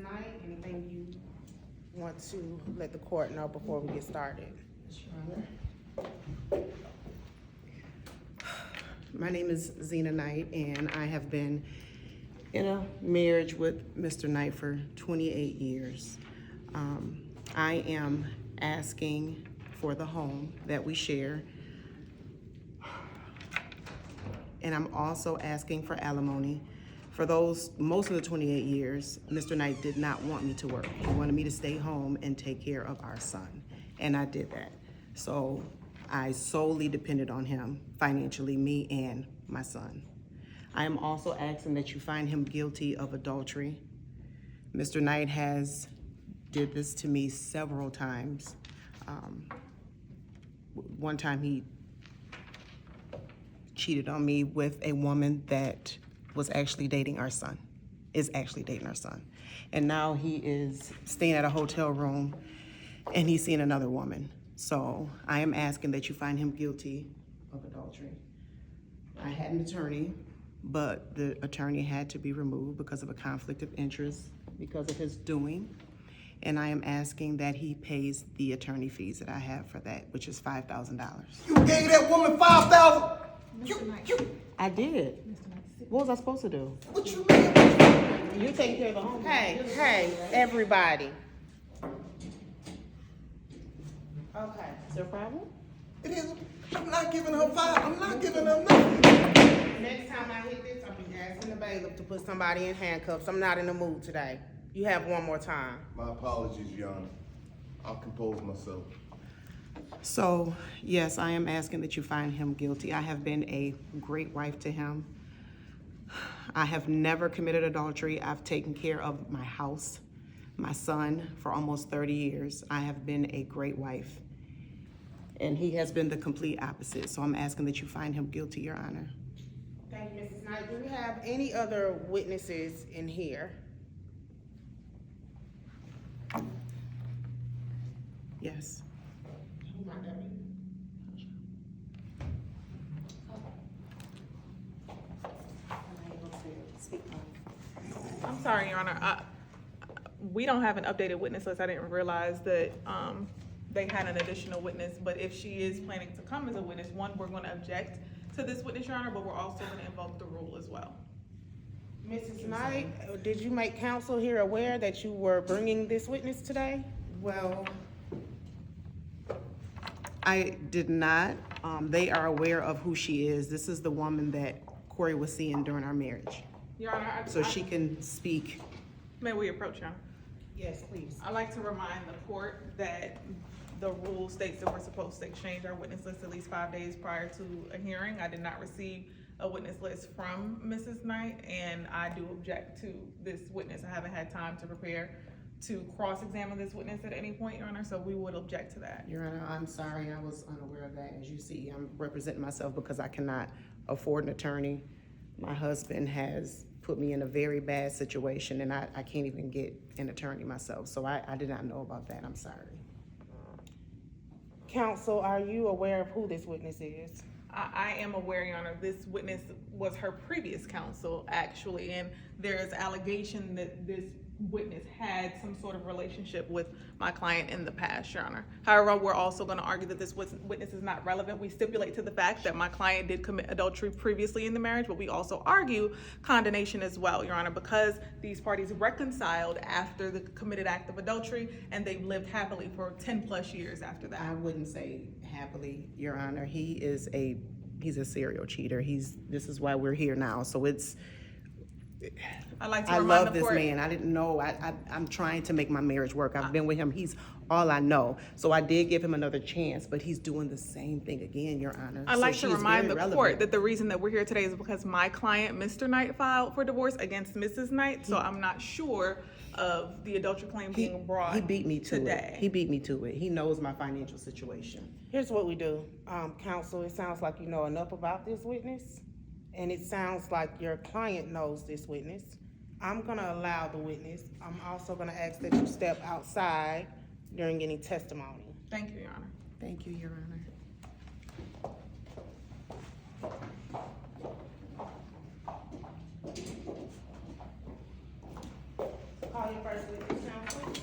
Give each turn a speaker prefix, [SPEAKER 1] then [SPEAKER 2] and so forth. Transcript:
[SPEAKER 1] Knight, anything you want to let the court know before we get started? My name is Zina Knight, and I have been in a marriage with Mr. Knight for 28 years. I am asking for the home that we share, and I'm also asking for alimony. For most of the 28 years, Mr. Knight did not want me to work. He wanted me to stay home and take care of our son, and I did that. So I solely depended on him financially, me and my son. I am also asking that you find him guilty of adultery. Mr. Knight has did this to me several times. One time he cheated on me with a woman that was actually dating our son, And now he is staying at a hotel room and he's seeing another woman. So I am asking that you find him guilty of adultery. I had an attorney, but the attorney had to be removed because of a conflict of interest because of his doing. And I am asking that he pays the attorney fees that I have for that, which is $5,000.
[SPEAKER 2] You gave that woman $5,000?
[SPEAKER 1] I did. What was I supposed to do?
[SPEAKER 2] What you mean?
[SPEAKER 1] You take care of the home. Hey, everybody. Okay. Is there a problem?
[SPEAKER 2] It is. I'm not giving her five. I'm not giving her nothing.
[SPEAKER 1] Next time I hit this, I'll be asking the bailiff to put somebody in handcuffs. I'm not in the mood today. You have one more time.
[SPEAKER 2] My apologies, Your Honor. I'll compose myself.
[SPEAKER 1] So, yes, I am asking that you find him guilty. I have been a great wife to him. I have never committed adultery. I've taken care of my house, my son, for almost 30 years. I have been a great wife. And he has been the complete opposite. So I'm asking that you find him guilty, Your Honor. Thank you, Mrs. Knight. Do we have any other witnesses in here? Yes.
[SPEAKER 3] I'm sorry, Your Honor. We don't have an updated witness list. I didn't realize that they had an additional witness. But if she is planning to come as a witness, one, we're going to object to this witness, Your Honor, but we're also going to invoke the rule as well.
[SPEAKER 1] Mrs. Knight, did you make counsel here aware that you were bringing this witness today?
[SPEAKER 4] Well,
[SPEAKER 1] I did not. They are aware of who she is. This is the woman that Kori was seeing during our marriage.
[SPEAKER 3] Your Honor,
[SPEAKER 1] So she can speak.
[SPEAKER 3] may we approach, Your Honor?
[SPEAKER 1] Yes, please.
[SPEAKER 3] I'd like to remind the court that the rule states that we're supposed to exchange our witness list at least 5 days prior to a hearing. I did not receive a witness list from Mrs. Knight, and I do object to this witness. I haven't had time to prepare to cross-examine this witness at any point, Your Honor, so we would object to that.
[SPEAKER 1] Your Honor, I'm sorry. I was unaware of that. As you see, I'm representing myself because I cannot afford an attorney. My husband has put me in a very bad situation, and I can't even get an attorney myself. So I did not know about that. I'm sorry. Counsel, are you aware of who this witness is?
[SPEAKER 3] I am aware, Your Honor, this witness was her previous counsel, actually, and there is allegation that this witness had some sort of relationship with my client in the past, Your Honor. However, we're also going to argue that this witness is not relevant. We stipulate to the fact that my client did commit adultery previously in the marriage, but we also argue condemnation as well, Your Honor, because these parties reconciled after the committed act of adultery, and they've lived happily for 10 plus years after that.
[SPEAKER 1] I wouldn't say happily, Your Honor. He's a serial cheater. This is why we're here now. So
[SPEAKER 3] I'd like to
[SPEAKER 1] I
[SPEAKER 3] remind
[SPEAKER 1] love
[SPEAKER 3] the
[SPEAKER 1] this
[SPEAKER 3] court,
[SPEAKER 1] man. I didn't know. I'm trying to make my marriage work. I've been with him. He's all I know. So I did give him another chance, but he's doing the same thing again, Your Honor.
[SPEAKER 3] I'd like
[SPEAKER 1] So
[SPEAKER 3] to
[SPEAKER 1] she's
[SPEAKER 3] remind
[SPEAKER 1] very
[SPEAKER 3] the
[SPEAKER 1] relevant.
[SPEAKER 3] court that the reason that we're here today is because my client, Mr. Knight, filed for divorce against Mrs. Knight, so I'm not sure of the adultery claim being brought
[SPEAKER 1] He beat me to
[SPEAKER 3] today.
[SPEAKER 1] it. He beat me to it. He knows my financial situation. Here's what we do. Counsel, it sounds like you know enough about this witness, and it sounds like your client knows this witness. I'm gonna allow the witness. I'm also gonna ask that you step outside during any testimony.
[SPEAKER 3] Thank you, Your Honor.
[SPEAKER 1] Thank you, Your Honor. Call your first witness, counsel.